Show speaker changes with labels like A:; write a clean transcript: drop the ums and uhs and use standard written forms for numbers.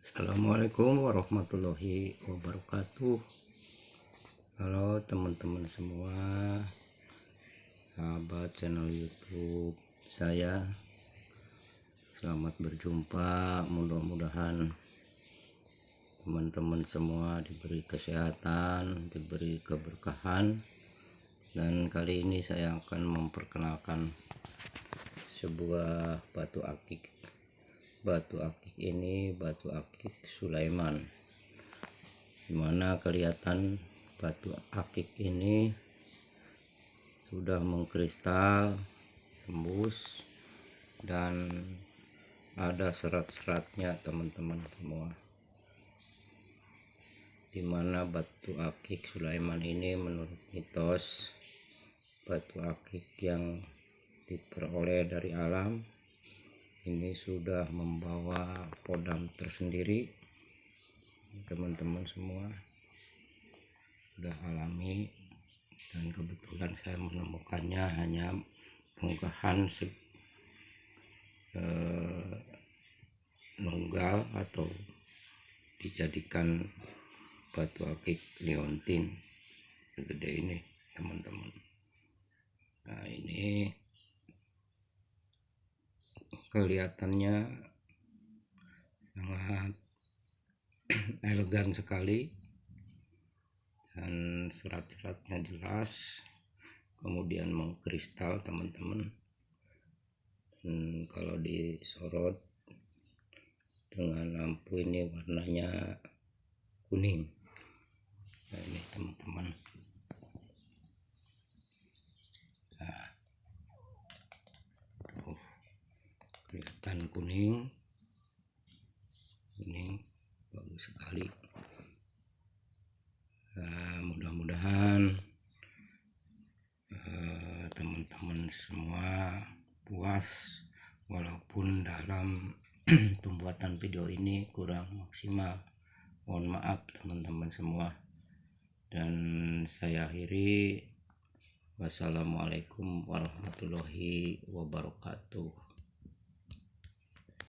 A: Assalamualaikum warahmatullahi wabarakatuh. Halo teman-teman semua, sahabat channel YouTube saya. Selamat berjumpa. Mudah-mudahan teman-teman semua diberi kesehatan, diberi keberkahan. Dan kali ini saya akan memperkenalkan sebuah batu akik. Batu akik ini batu akik Sulaiman, dimana kelihatan batu akik ini sudah mengkristal, tembus, dan ada serat-seratnya teman-teman semua. Dimana batu akik Sulaiman ini menurut mitos batu akik yang diperoleh dari alam ini sudah membawa podam tersendiri teman-teman semua, sudah alami, dan kebetulan saya menemukannya hanya unggahan nunggal atau dijadikan batu akik liontin segede ini teman-teman. Nah, ini kelihatannya sangat elegan sekali dan serat-seratnya jelas, kemudian mengkristal teman-teman. Kalau disorot dengan lampu ini warnanya kuning. Nah, ini teman-teman. Nah, kelihatan kuning, ini bagus sekali. Nah, mudah-mudahan teman-teman semua puas, walaupun dalam pembuatan video ini kurang maksimal. Mohon maaf teman-teman semua, dan saya akhiri. Wassalamualaikum warahmatullahi wabarakatuh.